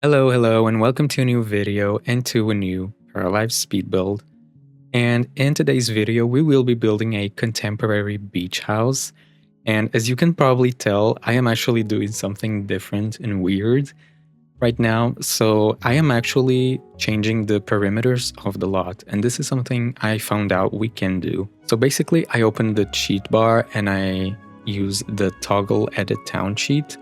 Hello, and welcome to a new video and to a new Paralives speed build. And in today's video, we will be building a contemporary beach house. And as you can probably tell, I am actually doing something different and weird right now. So I am actually changing the perimeters of the lot. And this is something I found out we can do. So basically, I opened the cheat bar and I use the toggle edit town cheat.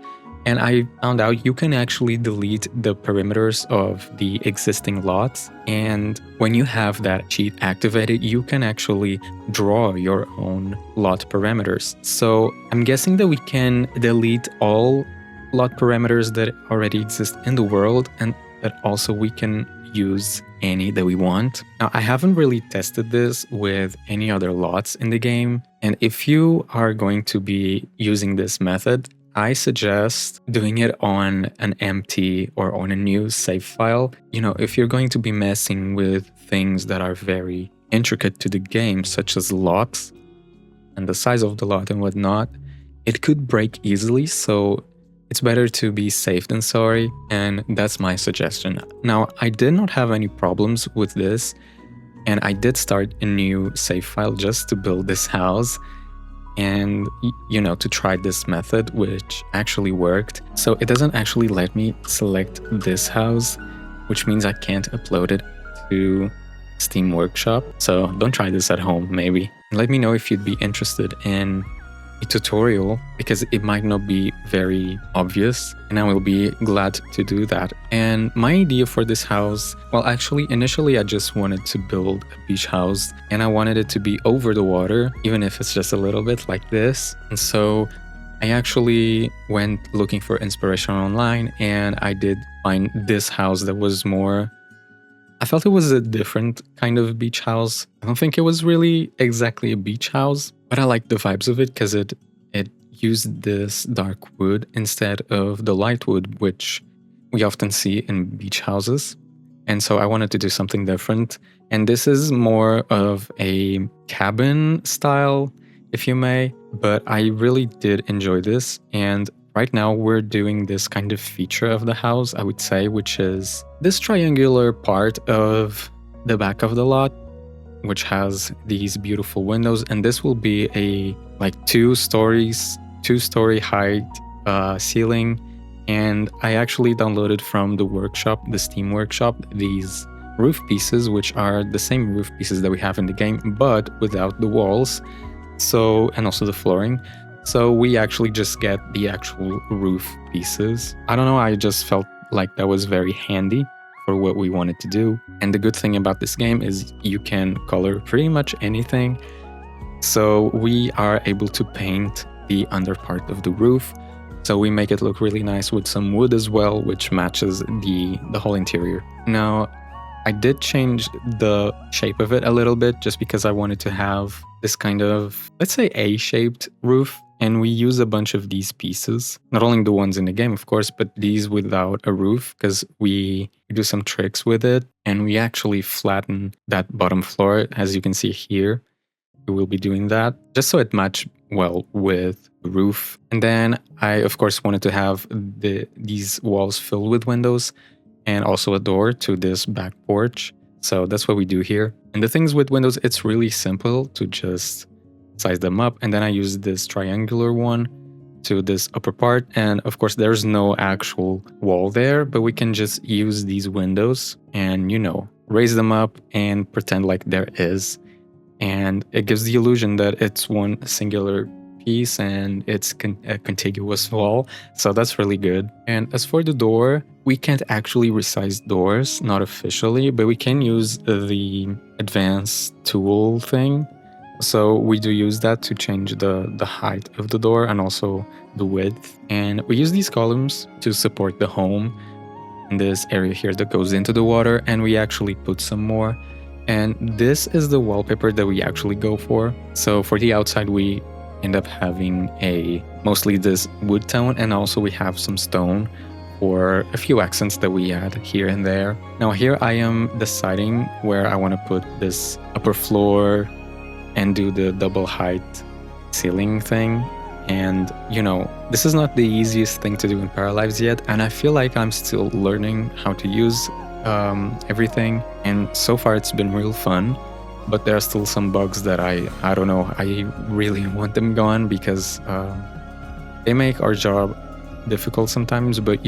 And I found out you can actually delete the perimeters of the existing lots. And when you have that cheat activated, you can actually draw your own lot parameters. So I'm guessing that we can delete all lot parameters that already exist in the world, and that also we can use any that we want. Now, I haven't really tested this with any other lots in the game. And if you are going to be using this method, I suggest doing it on an empty or on a new save file. You know, if you're going to be messing with things that are very intricate to the game, such as locks and the size of the lot and whatnot, it could break easily. So it's better to be safe than sorry. And that's my suggestion. Now, I did not have any problems with this. And I did start a new save file just to build this house. And, you know, to try this method, which actually worked. So it doesn't actually let me select this house, which means I can't upload it to Steam Workshop. So don't try this at home, maybe. Let me know if you'd be interested in a tutorial, because it might not be very obvious, and I will be glad to do that. And my idea for this house, well, actually, initially I just wanted to build a beach house, and I wanted it to be over the water, even if it's just a little bit like this. And so I actually went looking for inspiration online, and I did find this house that was more, I felt it was a different kind of beach house. I don't think it was really exactly a beach house, but I like the vibes of it because it used this dark wood instead of the light wood, which we often see in beach houses. And so I wanted to do something different. And this is more of a cabin style, if you may, but I really did enjoy this. And right now we're doing this kind of feature of the house, I would say, which is this triangular part of the back of the lot, which has these beautiful windows. And this will be a like two-story height ceiling. And I actually downloaded from the workshop, the Steam Workshop, these roof pieces, which are the same roof pieces that we have in the game, but without the walls. So, and also the flooring. So we actually just get the actual roof pieces. I don't know, I just felt like that was very handy for what we wanted to do. And the good thing about this game is you can color pretty much anything. So we are able to paint the under part of the roof. So we make it look really nice with some wood as well, which matches the whole interior. Now, I did change the shape of it a little bit just because I wanted to have this kind of, let's say, A-shaped roof. And we use a bunch of these pieces, not only the ones in the game, of course, but these without a roof, because we do some tricks with it. And we actually flatten that bottom floor, as you can see here. We will be doing that just so it matched well with the roof. And then I, of course, wanted to have these walls filled with windows and also a door to this back porch. So that's what we do here. And the things with windows, it's really simple to just size them up. And then I use this triangular one to this upper part. And of course, there's no actual wall there, but we can just use these windows and, you know, raise them up and pretend like there is. And it gives the illusion that it's one singular piece and it's a contiguous wall. So that's really good. And as for the door, we can't actually resize doors, not officially, but we can use the advanced tool thing. So we do use that to change the height of the door and also the width. And we use these columns to support the home in this area here that goes into the water. And we actually put some more. And this is the wallpaper that we actually go for. So for the outside, we end up having mostly this wood tone. And also we have some stone for a few accents that we add here and there. Now here I am deciding where I want to put this upper floor and do the double height ceiling thing And, this is not the easiest thing to do in Paralives yet, and I feel like I'm still learning how to use everything. And so far it's been real fun, but there are still some bugs that I don't know, I really want them gone because they make our job difficult sometimes. But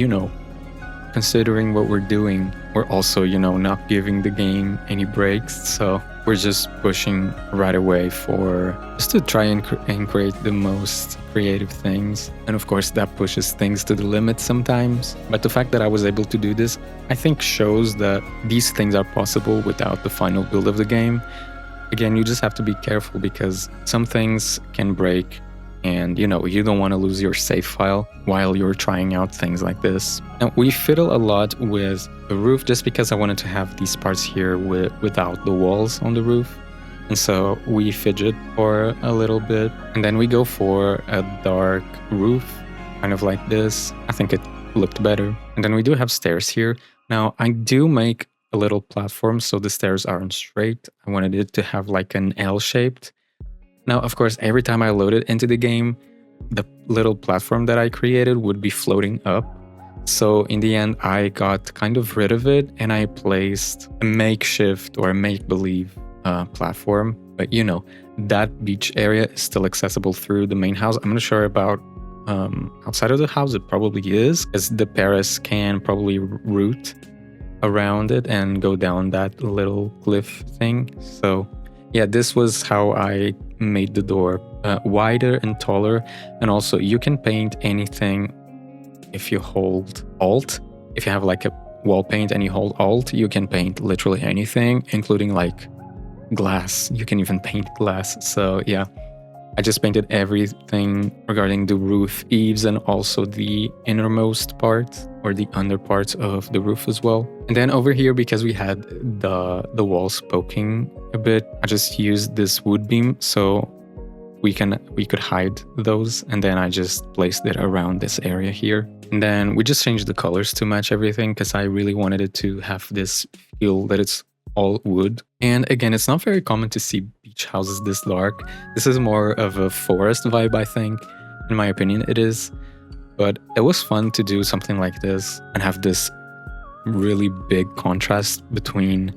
considering what we're doing, we're also, not giving the game any breaks. So we're just pushing right away for just to try and create the most creative things. And of course, that pushes things to the limit sometimes. But the fact that I was able to do this, I think shows that these things are possible without the final build of the game. Again, you just have to be careful because some things can break. And, you don't want to lose your save file while you're trying out things like this. Now, we fiddle a lot with the roof just because I wanted to have these parts here without the walls on the roof. And so we fidget for a little bit. And then we go for a dark roof, kind of like this. I think it looked better. And then we do have stairs here. Now, I do make a little platform so the stairs aren't straight. I wanted it to have like an L-shaped. Now, of course, every time I load it into the game, the little platform that I created would be floating up. So in the end, I got kind of rid of it and I placed a makeshift or a make-believe platform. But that beach area is still accessible through the main house. I'm not sure about outside of the house. It probably is, as the Paris can probably route around it and go down that little cliff thing. So yeah, this was how I made the door wider and taller. And also you can paint anything if you hold Alt. If you have like a wall paint and you hold Alt, you can paint literally anything, including like glass. You can even paint glass. So yeah, I just painted everything regarding the roof eaves and also the innermost part or the under parts of the roof as well. And then over here, because we had the walls poking a bit, I just used this wood beam so we could hide those. And then I just placed it around this area here. And then we just changed the colors to match everything because I really wanted it to have this feel that it's all wood. And again, it's not very common to see beach houses this dark. This is more of a forest vibe, I think. In my opinion, it is. But it was fun to do something like this and have this really big contrast between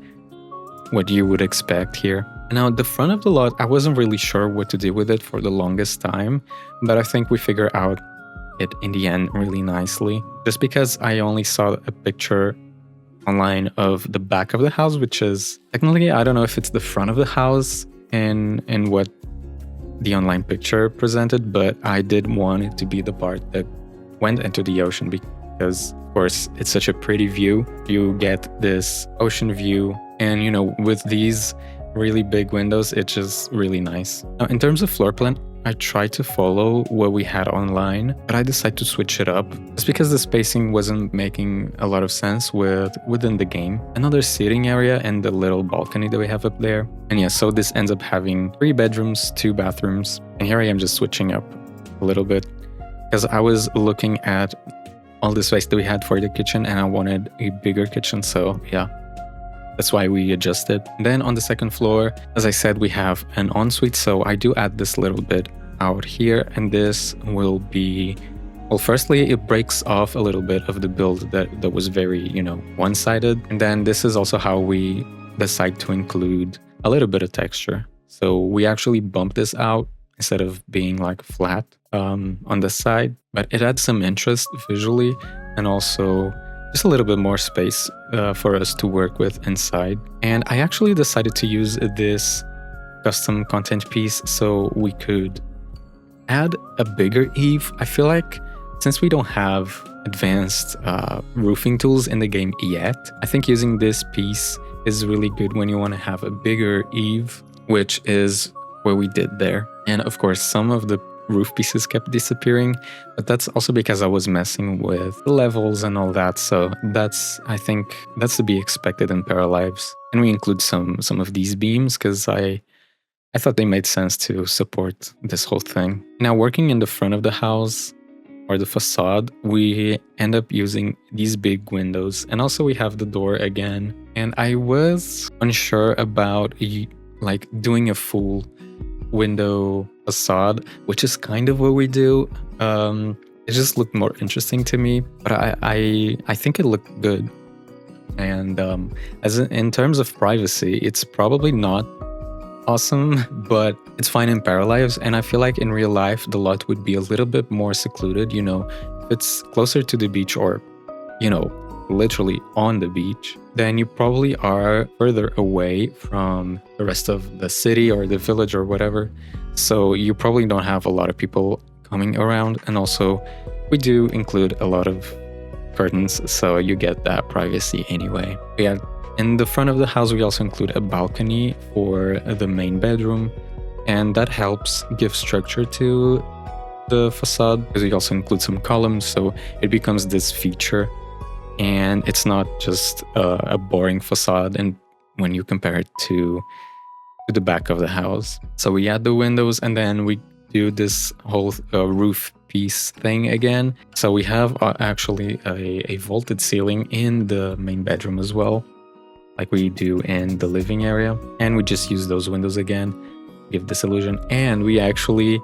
what you would expect here. Now, the front of the lot, I wasn't really sure what to do with it for the longest time, but I think we figured out it in the end really nicely. Just because I only saw a picture online of the back of the house, which is technically, I don't know if it's the front of the house and what the online picture presented, but I did want it to be the part that went into the ocean because, of course, it's such a pretty view. You get this ocean view, and with these really big windows, it's just really nice. Now, in terms of floor plan, I tried to follow what we had online, but I decided to switch it up just because the spacing wasn't making a lot of sense within the game. Another seating area and the little balcony that we have up there. And yeah, so this ends up having 3 bedrooms, 2 bathrooms. And here I am just switching up a little bit because I was looking at all the space that we had for the kitchen and I wanted a bigger kitchen. So yeah, that's why we adjusted. Then on the second floor, as I said, we have an ensuite. So I do add this little bit out here, and this will be, well, firstly, it breaks off a little bit of the build that was very, one-sided. And then this is also how we decide to include a little bit of texture. So we actually bump this out instead of being like flat on the side, but it adds some interest visually and also just a little bit more space for us to work with inside. And I actually decided to use this custom content piece so we could add a bigger eave. I feel like since we don't have advanced roofing tools in the game yet, I think using this piece is really good when you want to have a bigger eave, which is what we did there. And of course, some of the roof pieces kept disappearing, but that's also because I was messing with the levels and all that. So I think that's to be expected in Paralives. And we include some of these beams because I thought they made sense to support this whole thing. Now, working in the front of the house or the facade, we end up using these big windows, and also we have the door again. And I was unsure about like doing a full window facade, which is kind of what we do. It just looked more interesting to me, but I think it looked good. And in terms of privacy, it's probably not awesome, but it's fine in Paralives. And I feel like in real life, the lot would be a little bit more secluded. If it's closer to the beach or, literally on the beach, then you probably are further away from the rest of the city or the village or whatever. So you probably don't have a lot of people coming around. And also, we do include a lot of curtains, so you get that privacy anyway. But yeah, in the front of the house, we also include a balcony for the main bedroom, and that helps give structure to the facade because we also include some columns, so it becomes this feature, and it's not just a boring facade. And when you compare it to the back of the house, so we add the windows, and then we do this whole roof piece thing again. So we have actually a vaulted ceiling in the main bedroom as well, like we do in the living area, and we just use those windows again, give this illusion. And we actually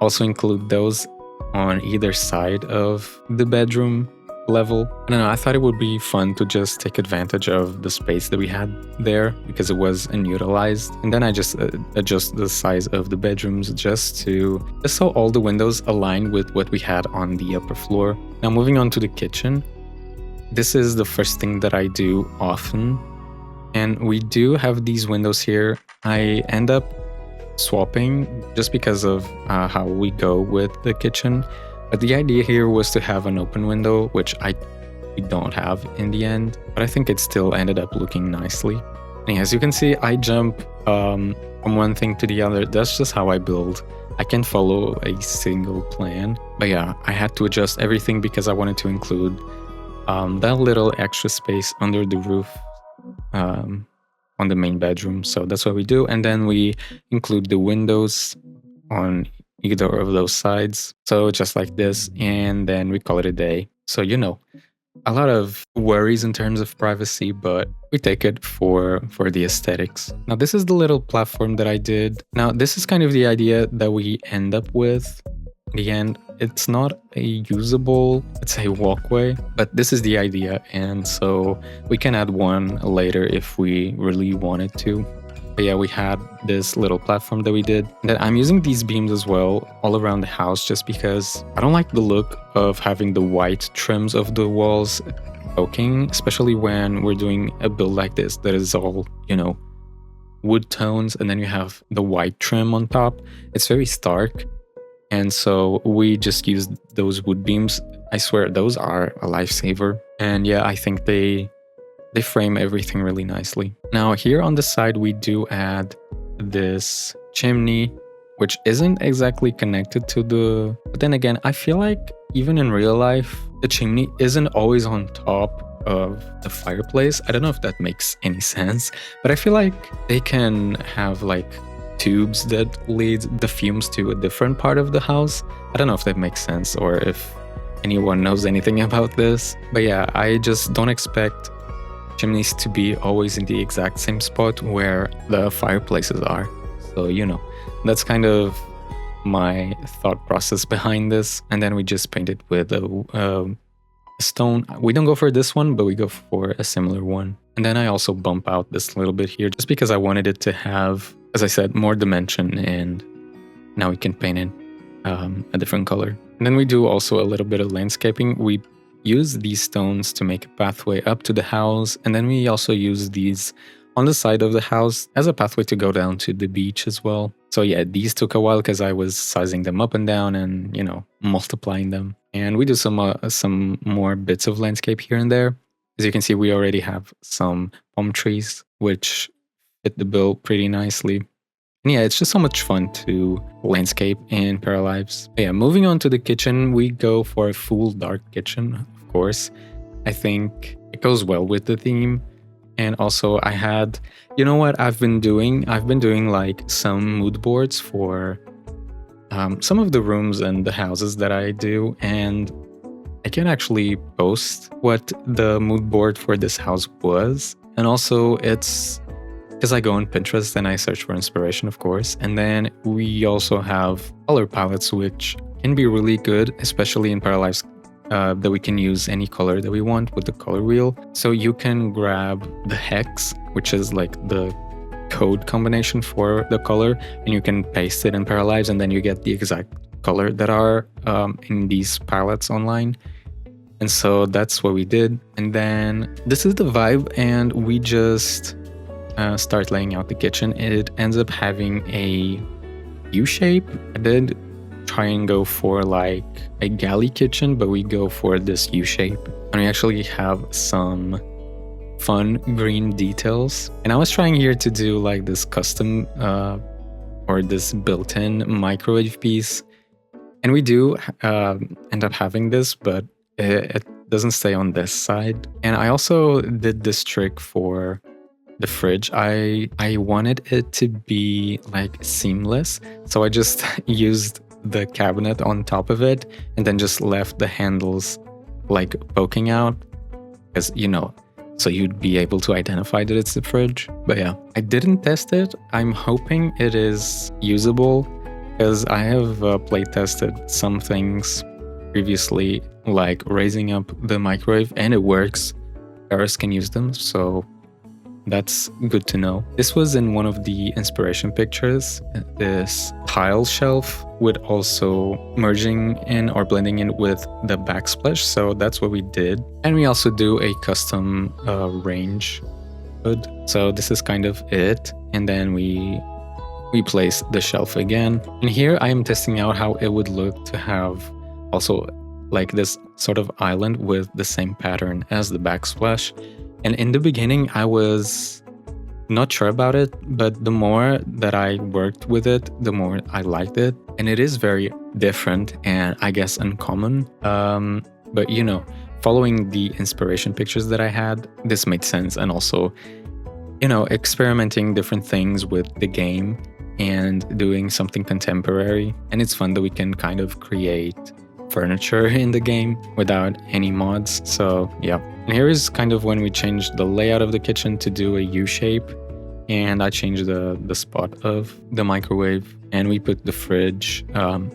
also include those on either side of the bedroom level. I don't know, I thought it would be fun to just take advantage of the space that we had there because it was unutilized. And then I just adjust the size of the bedrooms just so all the windows align with what we had on the upper floor. Now moving on to the kitchen, this is the first thing that I do often, and we do have these windows here. I end up swapping just because of how we go with the kitchen. But the idea here was to have an open window, which we don't have in the end, but I think it still ended up looking nicely. And as you can see, I jump from one thing to the other. That's just how I build. I can follow a single plan. But yeah, I had to adjust everything because I wanted to include that little extra space under the roof on the main bedroom. So that's what we do. And then we include the windows on either of those sides, so just like this, and then we call it a day. So a lot of worries in terms of privacy, but we take it for the aesthetics. Now this is the little platform that I did. Now this is kind of the idea that we end up with in the end. It's not a usable, it's a walkway, but this is the idea, and so we can add one later if we really wanted to. But yeah, we had this little platform that we did. And I'm using these beams as well all around the house just because I don't like the look of having the white trims of the walls poking, especially when we're doing a build like this that is all, wood tones, and then you have the white trim on top. It's very stark. And so we just used those wood beams. I swear those are a lifesaver. And yeah, I think they frame everything really nicely. Now here on the side, we do add this chimney, which isn't exactly connected to but then again, I feel like even in real life, the chimney isn't always on top of the fireplace. I don't know if that makes any sense, but I feel like they can have like tubes that lead the fumes to a different part of the house. I don't know if that makes sense or if anyone knows anything about this, but yeah, I just don't expect chimneys to be always in the exact same spot where the fireplaces are. So that's kind of my thought process behind this. And then we just paint it with a stone. We don't go for this one, but we go for a similar one. And then I also bump out this little bit here just because I wanted it to have, as I said, more dimension, and now we can paint it a different color. And then we do also a little bit of landscaping. We use these stones to make a pathway up to the house, and then we also use these on the side of the house as a pathway to go down to the beach as well. So yeah, these took a while because I was sizing them up and down and multiplying them. And we do some more bits of landscape here and there. As you can see, we already have some palm trees which fit the bill pretty nicely. And yeah, it's just so much fun to landscape in Paralives. Yeah, moving on to the kitchen, we go for a full dark kitchen, of course. I think it goes well with the theme. And also I had, what I've been doing? I've been doing like some mood boards for some of the rooms and the houses that I do. And I can actually post what the mood board for this house was. And also it's because I go on Pinterest and I search for inspiration, of course. And then we also have color palettes, which can be really good, especially in Paralives, that we can use any color that we want with the color wheel. So you can grab the hex, which is like the code combination for the color, and you can paste it in Paralives, and then you get the exact color that are in these palettes online. And so that's what we did. And then this is the vibe, and we just start laying out the kitchen. It ends up having a U shape. I did try and go for like a galley kitchen, but we go for this U shape. And we actually have some fun green details. And I was trying here to do like this custom or this built-in microwave piece. And we do end up having this, but it doesn't stay on this side. And I also did this trick for the fridge. I wanted it to be like seamless. So I just used the cabinet on top of it and then just left the handles like poking out, because, you know, so you'd be able to identify that it's the fridge. But yeah, I didn't test it. I'm hoping it is usable, because I have play tested some things previously, like raising up the microwave, and it works. Paris can use them, so that's good to know. This was in one of the inspiration pictures, this tile shelf with also merging in or blending in with the backsplash. So that's what we did. And we also do a custom range hood. So this is kind of it. And then we place the shelf again. And here I am testing out how it would look to have also like this sort of island with the same pattern as the backsplash. And in the beginning, I was not sure about it, but the more that I worked with it, the more I liked it. And it is very different and I guess uncommon. But you know, following the inspiration pictures that I had, this made sense. And also, you know, experimenting different things with the game and doing something contemporary. And it's fun that we can kind of create furniture in the game without any mods. So yeah, and here is kind of when we changed the layout of the kitchen to do a U shape, and I changed the spot of the microwave, and we put the fridge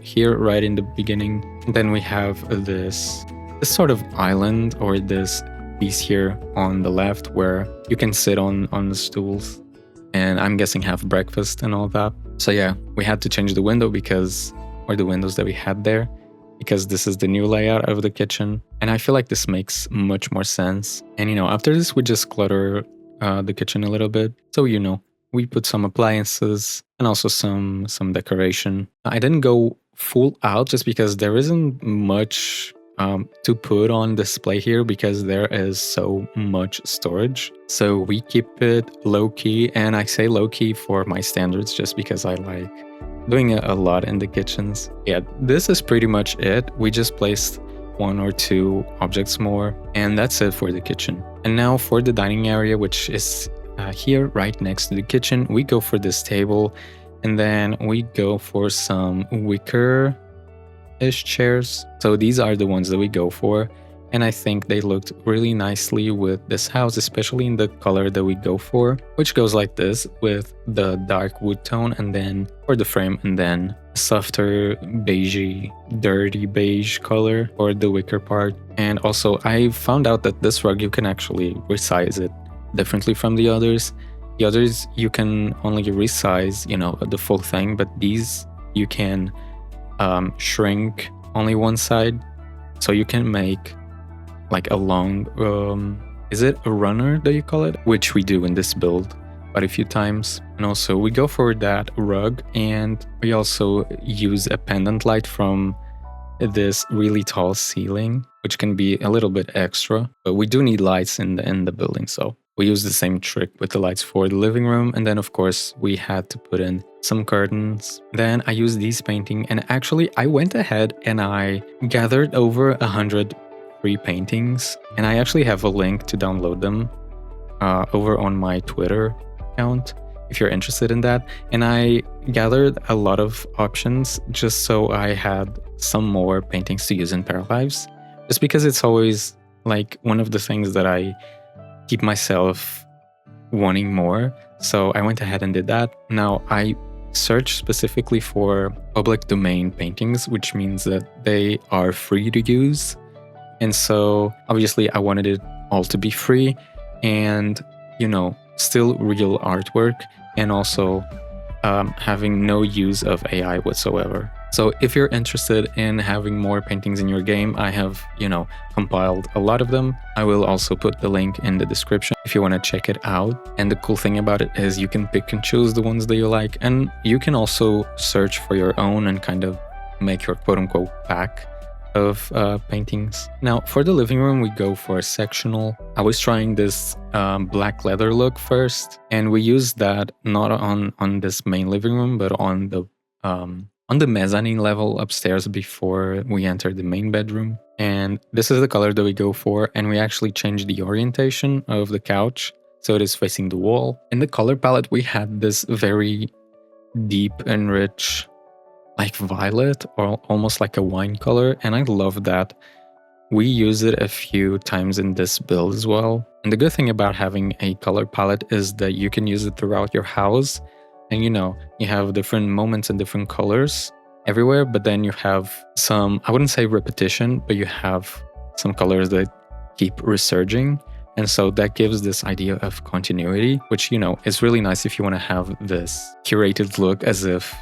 here right in the beginning. And then we have this sort of island, or this piece here on the left where you can sit on the stools, and I'm guessing have breakfast and all that. So yeah, we had to change the window or the windows that we had there, because this is the new layout of the kitchen. And I feel like this makes much more sense. And, you know, after this, we just clutter the kitchen a little bit. So, you know, we put some appliances and also some decoration. I didn't go full out just because there isn't much to put on display here, because there is so much storage. So we keep it low key, and I say low key for my standards just because I like doing it a lot in the kitchens. Yeah, this is pretty much it. We just placed 1 or 2 objects more, and that's it for the kitchen. And now for the dining area, which is here right next to the kitchen, we go for this table, and then we go for some wicker-ish chairs. So these are the ones that we go for. And I think they looked really nicely with this house, especially in the color that we go for, which goes like this with the dark wood tone, and then for the frame, and then softer beigey, dirty beige color for the wicker part. And also I found out that this rug, you can actually resize it differently from the others. The others you can only resize, you know, the full thing, but these you can shrink only one side, so you can make like a long, is it a runner that you call it? Which we do in this build quite a few times. And also we go for that rug, and we also use a pendant light from this really tall ceiling, which can be a little bit extra, but we do need lights in the building. So we use the same trick with the lights for the living room. And then of course we had to put in some curtains. Then I used these painting, and actually I went ahead and I gathered over 100 free paintings, and I actually have a link to download them over on my Twitter account if you're interested in that. And I gathered a lot of options just so I had some more paintings to use in Paralives, just because it's always like one of the things that I keep myself wanting more. So I went ahead and did that. Now I searched specifically for public domain paintings, which means that they are free to use. And so obviously I wanted it all to be free and, still real artwork, and also having no use of AI whatsoever. So if you're interested in having more paintings in your game, I have, compiled a lot of them. I will also put the link in the description if you want to check it out. And the cool thing about it is you can pick and choose the ones that you like, and you can also search for your own and kind of make your quote-unquote pack of paintings. Now for the living room, we go for a sectional. I was trying this black leather look first, and we used that not on this main living room, but on the mezzanine level upstairs before we enter the main bedroom. And this is the color that we go for, and we actually changed the orientation of the couch so it is facing the wall. In the color palette, we had this very deep and rich, like violet, or almost like a wine color, and I love that. We use it a few times in this build as well. And the good thing about having a color palette is that you can use it throughout your house, and you have different moments and different colors everywhere, but then you have some, I wouldn't say repetition, but you have some colors that keep resurging. And so that gives this idea of continuity, which, is really nice if you want to have this curated look as if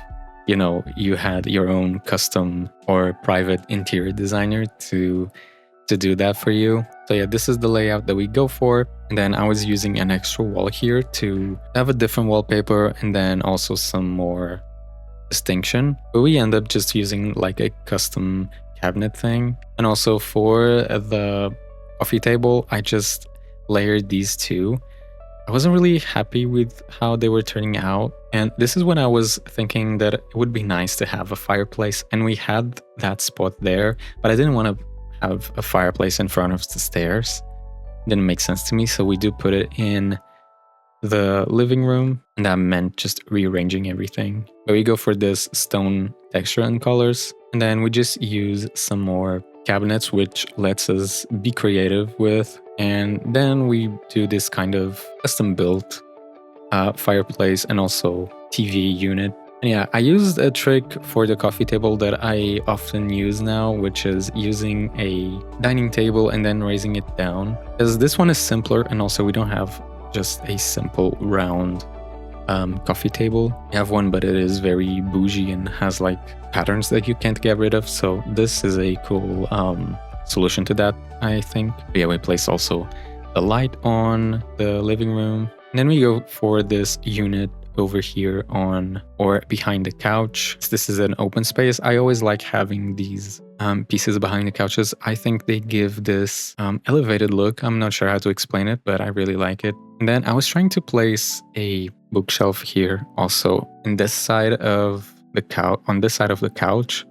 you had your own custom or private interior designer to do that for you. So yeah, this is the layout that we go for. And then I was using an extra wall here to have a different wallpaper and then also some more distinction. But we end up just using like a custom cabinet thing. And also for the coffee table, I just layered these two. I wasn't really happy with how they were turning out. And this is when I was thinking that it would be nice to have a fireplace. And we had that spot there, but I didn't want to have a fireplace in front of the stairs. It didn't make sense to me. So we do put it in the living room, and that meant just rearranging everything. But we go for this stone texture and colors. And then we just use some more cabinets, which lets us be creative with. And then we do this kind of custom built fireplace and also TV unit. And yeah, I used a trick for the coffee table that I often use now, which is using a dining table and then raising it down. Because this one is simpler, and also we don't have just a simple round coffee table. We have one, but it is very bougie and has like patterns that you can't get rid of. So this is a cool solution to that, I think. But yeah, we place also the light on the living room. And then we go for this unit over here on or behind the couch. This is an open space. I always like having these pieces behind the couches. I think they give this elevated look. I'm not sure how to explain it, but I really like it. And then I was trying to place a bookshelf here also in this side of the couch, on this side of the couch.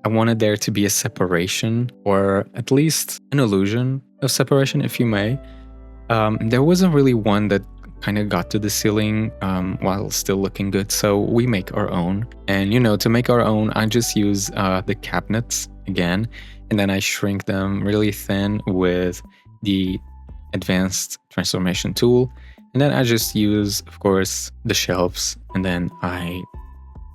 I wanted there to be a separation, or at least an illusion of separation, if you may. There wasn't really one that kind of got to the ceiling while still looking good, so we make our own. And to make our own, I just use the cabinets again, and then I shrink them really thin with the advanced transformation tool. And then I just use, of course, the shelves, and then I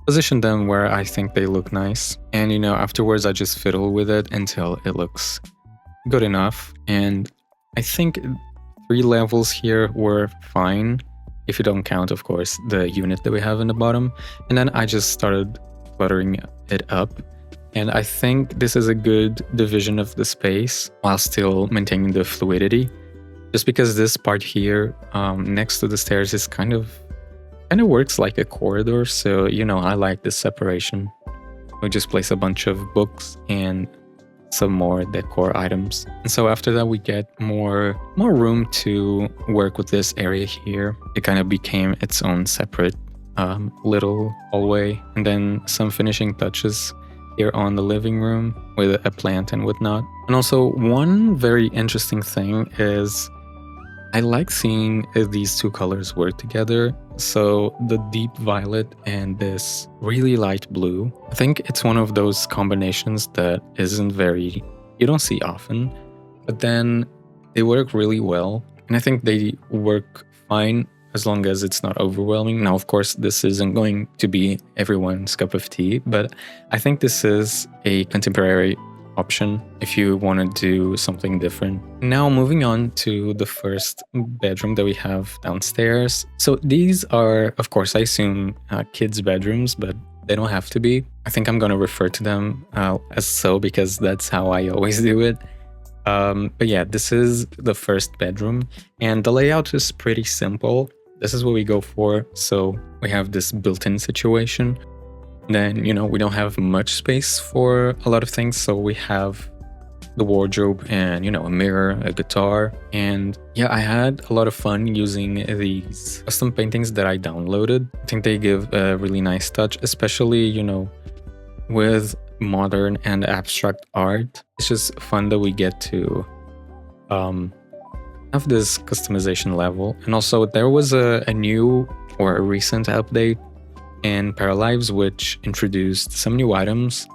position them where I think they look nice. And afterwards I just fiddle with it until it looks good enough. And I think 3 levels here were fine, if you don't count, of course, the unit that we have in the bottom. And then I just started cluttering it up. And I think this is a good division of the space while still maintaining the fluidity. Just because this part here next to the stairs is kind of works like a corridor. So, I like this separation. We just place a bunch of books and some more decor items. And so after that, we get more room to work with this area here. It kind of became its own separate little hallway. And then some finishing touches here on the living room with a plant and whatnot. And also one very interesting thing is I like seeing these 2 colors work together. So the deep violet and this really light blue. I think it's one of those combinations that you don't see often, but then they work really well. And I think they work fine as long as it's not overwhelming. Now, of course, this isn't going to be everyone's cup of tea, but I think this is a contemporary option if you want to do something different. Now, moving on to the first bedroom that we have downstairs. So these are, of course, I assume kids' bedrooms, but they don't have to be. I think I'm going to refer to them as so because that's how I always do it. But yeah, this is the first bedroom and the layout is pretty simple. This is what we go for. So we have this built-in situation. Then, we don't have much space for a lot of things. So we have the wardrobe and, a mirror, a guitar. And yeah, I had a lot of fun using these custom paintings that I downloaded. I think they give a really nice touch, especially, with modern and abstract art. It's just fun that we get to have this customization level. And also there was a new or a recent update in Paralives which introduced some new items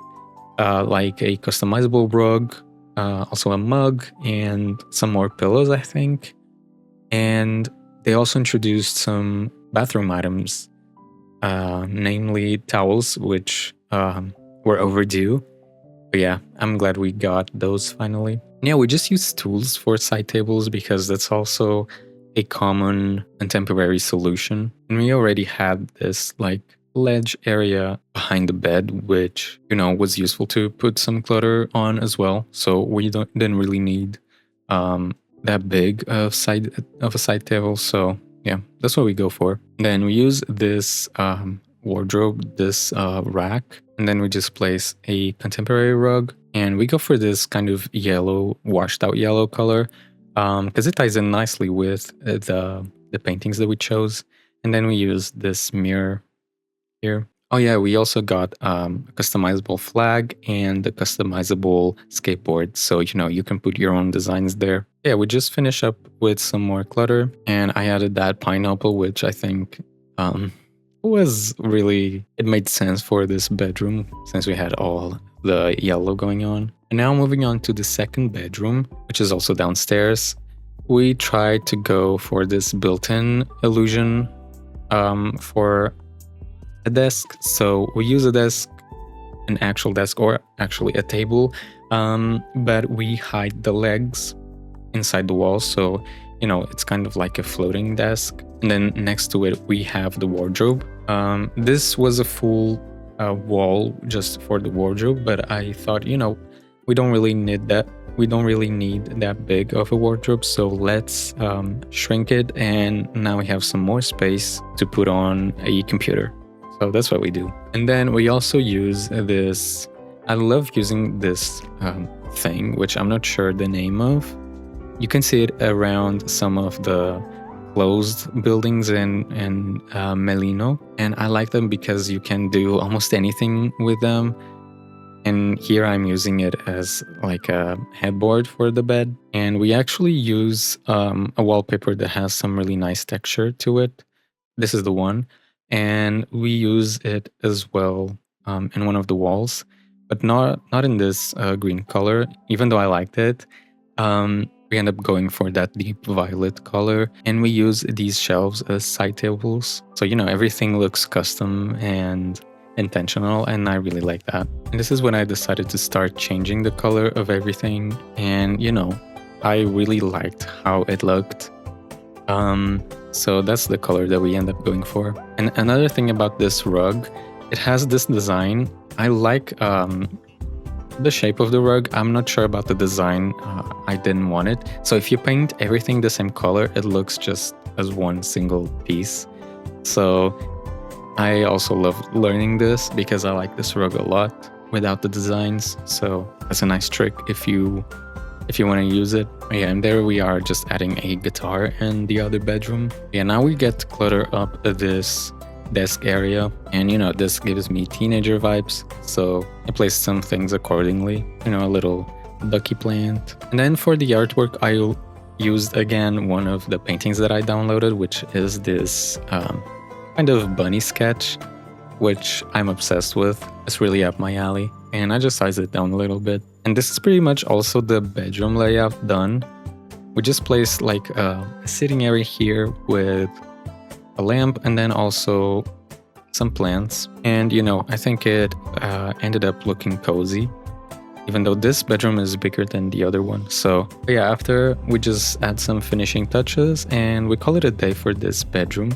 like a customizable rug, also a mug, and some more pillows, I think. And they also introduced some bathroom items, namely towels, which were overdue. But yeah, I'm glad we got those finally. Yeah, we just use stools for side tables because that's also a common contemporary solution. And we already had this ledge area behind the bed, which, was useful to put some clutter on as well. So we didn't really need that big of a side table. So yeah, that's what we go for. Then we use this wardrobe, this rack, and then we just place a contemporary rug, and we go for this kind of yellow, washed out yellow color because it ties in nicely with the paintings that we chose. And then we use this mirror here. Oh yeah, we also got a customizable flag and a customizable skateboard, so you can put your own designs there. Yeah, we just finish up with some more clutter, and I added that pineapple, which I think it made sense for this bedroom since we had all the yellow going on. And now moving on to the second bedroom, which is also downstairs. We tried to go for this built-in illusion for a desk. So we use a desk, an actual desk, or actually a table, but we hide the legs inside the wall. So, it's kind of like a floating desk. And then next to it, we have the wardrobe. This was a full wall just for the wardrobe, but I thought, we don't really need that. We don't really need that big of a wardrobe, so let's shrink it, and now we have some more space to put on a computer. So that's what we do. And then we also use this, I love using this thing, which I'm not sure the name of. You can see it around some of the closed buildings in Melino, and I like them because you can do almost anything with them. And here I'm using it as like a headboard for the bed. And we actually use a wallpaper that has some really nice texture to it. This is the one. And we use it as well in one of the walls, but not in this green color, even though I liked it. We end up going for that deep violet color, and we use these shelves as side tables. So, everything looks custom and intentional, and I really like that. And this is when I decided to start changing the color of everything. And, I really liked how it looked. So that's the color that we end up going for. And another thing about this rug, it has this design. I like the shape of the rug. I'm not sure about the design. I didn't want it. So if you paint everything the same color, it looks just as one single piece. So I also love learning this because I like this rug a lot without the designs. So that's a nice trick if you want to use it. Yeah, and there we are just adding a guitar in the other bedroom. Yeah, now we get to clutter up this desk area, and this gives me teenager vibes, so I placed some things accordingly. A little ducky plant. And then for the artwork, I used again one of the paintings that I downloaded, which is this kind of bunny sketch, which I'm obsessed with. It's really up my alley, and I just sized it down a little bit. And this is pretty much also the bedroom layout done. we just placed like a sitting area here with a lamp and then also some plants. And I think it ended up looking cozy, even though this bedroom is bigger than the other one. So yeah, after we just add some finishing touches and we call it a day for this bedroom,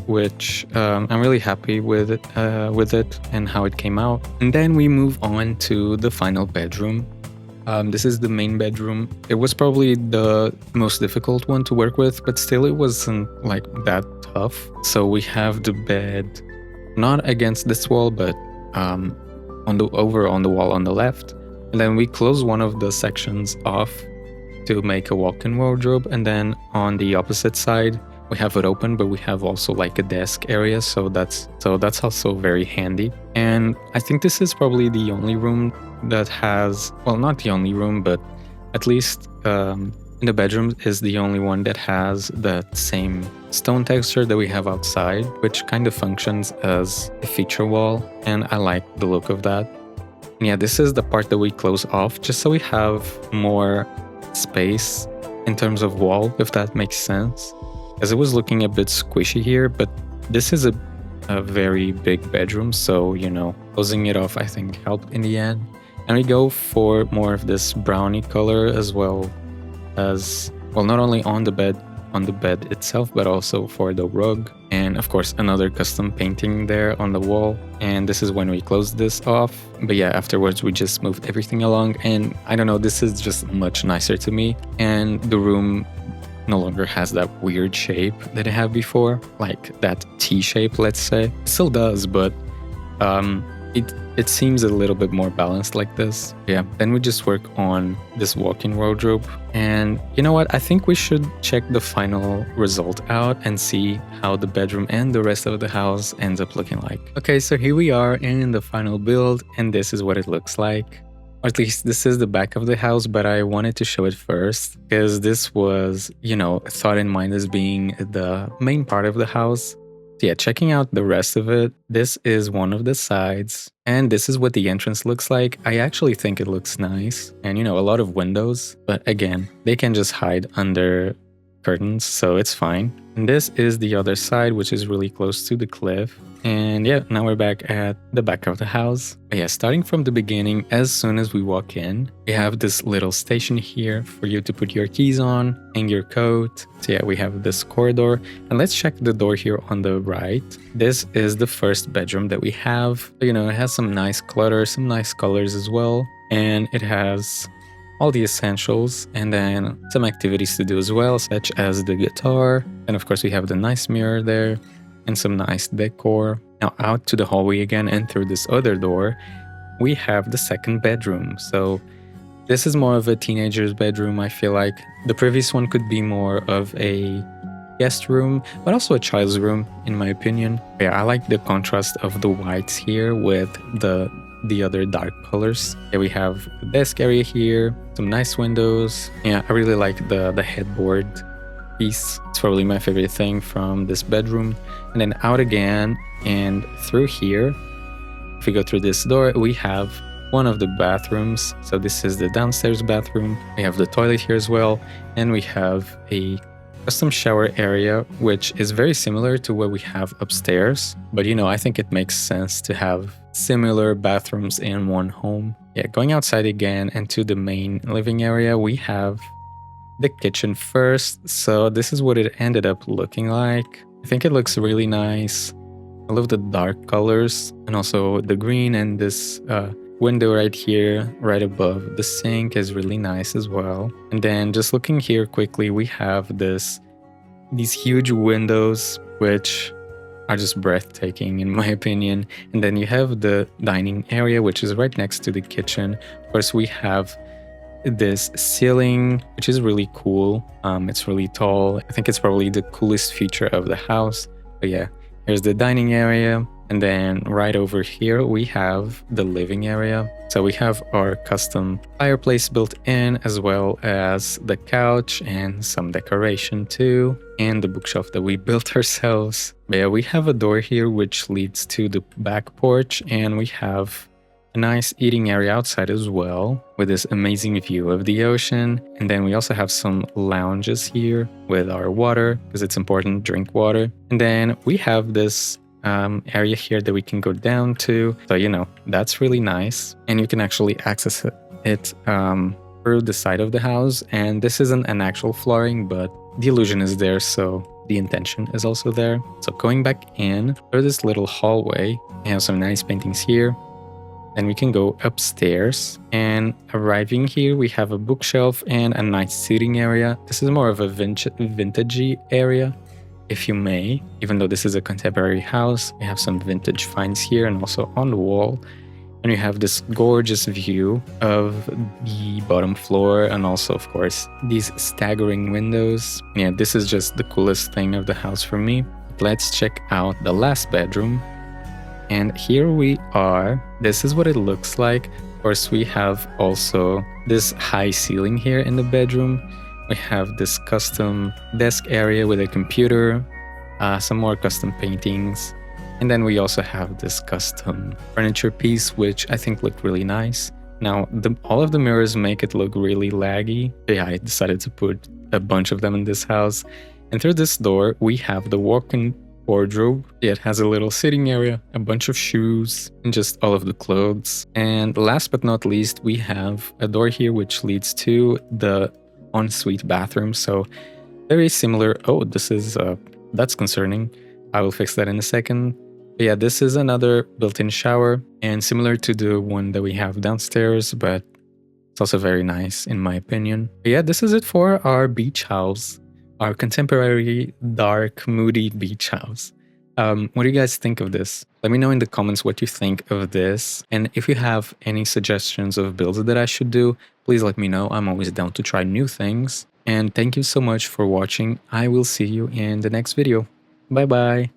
which I'm really happy with it and how it came out. And then we move on to the final bedroom. This is the main bedroom. It was probably the most difficult one to work with, but still it wasn't like that tough. So we have the bed not against this wall, but on the wall on the left. And then we close one of the sections off to make a walk-in wardrobe. And then on the opposite side, we have it open, but we have also like a desk area. So that's also very handy. And I think this is probably the only room that has, well, not the only room, but at least in the bedroom is the only one that has that same stone texture that we have outside, which kind of functions as a feature wall. And I like the look of that. Yeah, this is the part that we close off just so we have more space in terms of wall, if that makes sense. As it was looking a bit squishy here, but this is a very big bedroom, so closing it off I think helped in the end. And we go for more of this brownie color as well as, well, not only on the bed itself, but also for the rug, and of course another custom painting there on the wall. And this is when we close this off. But yeah, afterwards we just moved everything along, and I don't know, this is just much nicer to me. And the room no longer has that weird shape that it had before, like that T shape, let's say. It still does, but it seems a little bit more balanced like this. Yeah, then we just work on this walk-in wardrobe. And you know what? I think we should check the final result out and see how the bedroom and the rest of the house ends up looking like. Okay, so here we are in the final build, and this is what it looks like. Or at least this is the back of the house, but I wanted to show it first because this was, thought in mind as being the main part of the house. So yeah, checking out the rest of it, this is one of the sides, and this is what the entrance looks like. I actually think it looks nice, and a lot of windows, but again, they can just hide under curtains, so it's fine. And this is the other side, which is really close to the cliff. And yeah, now we're back at the back of the house. But yeah, starting from the beginning, as soon as we walk in, we have this little station here for you to put your keys on, hang your coat. So yeah, we have this corridor. And let's check the door here on the right. This is the first bedroom that we have. It has some nice clutter, some nice colors as well. And it has all the essentials and then some activities to do as well, such as the guitar. And of course, we have the nice mirror there and some nice decor. Now out to the hallway again, and through this other door, we have the second bedroom. So this is more of a teenager's bedroom, I feel like. The previous one could be more of a guest room, but also a child's room, in my opinion. Yeah, I like the contrast of the whites here with the other dark colors. Yeah, we have the desk area here, some nice windows. Yeah, I really like the headboard piece. It's probably my favorite thing from this bedroom. And then out again and through here, if we go through this door, we have one of the bathrooms. So this is the downstairs bathroom. We have the toilet here as well, and we have a custom shower area, which is very similar to what we have upstairs. But I think it makes sense to have similar bathrooms in one home. Yeah, going outside again and to the main living area, we have the kitchen first. So this is what it ended up looking like. I think it looks really nice. I love the dark colors and also the green, and this window right here, right above the sink, is really nice as well. And then just looking here quickly, we have these huge windows, which are just breathtaking in my opinion. And then you have the dining area, which is right next to the kitchen. Of course, we have this ceiling, which is really cool. It's really tall. I think it's probably the coolest feature of the house. But yeah, here's the dining area. And then right over here, we have the living area. So we have our custom fireplace built in, as well as the couch and some decoration too, and the bookshelf that we built ourselves. But yeah, we have a door here which leads to the back porch, and we have a nice eating area outside as well, with this amazing view of the ocean. And then we also have some lounges here with our water, because it's important to drink water. And then we have this area here that we can go down to. So, you know, that's really nice. And you can actually access it through the side of the house. And this isn't an actual flooring, but the illusion is there, so the intention is also there. So going back in through this little hallway, we have some nice paintings here. Then we can go upstairs, and arriving here we have a bookshelf and a nice seating area. This is more of a vintagey area, if you may. Even though this is a contemporary house, we have some vintage finds here and also on the wall. And you have this gorgeous view of the bottom floor, and also, of course, these staggering windows. Yeah, this is just the coolest thing of the house for me. Let's check out the last bedroom. And here we are. This is what it looks like. Of course, we have also this high ceiling here in the bedroom. We have this custom desk area with a computer, some more custom paintings. And then we also have this custom furniture piece, which I think looked really nice. Now, all of the mirrors make it look really laggy. Yeah, I decided to put a bunch of them in this house. And through this door, we have the walk-in wardrobe. It has a little sitting area, a bunch of shoes, and just all of the clothes. And last but not least, we have a door here which leads to the ensuite bathroom. So very similar. Oh, this is, that's concerning. I will fix that in a second. But yeah, this is another built-in shower, and similar to the one that we have downstairs, but it's also very nice in my opinion. But yeah, this is it for our beach house, our contemporary, dark, moody beach house. What do you guys think of this? Let me know in the comments what you think of this. And if you have any suggestions of builds that I should do, please let me know. I'm always down to try new things. And thank you so much for watching. I will see you in the next video. Bye bye.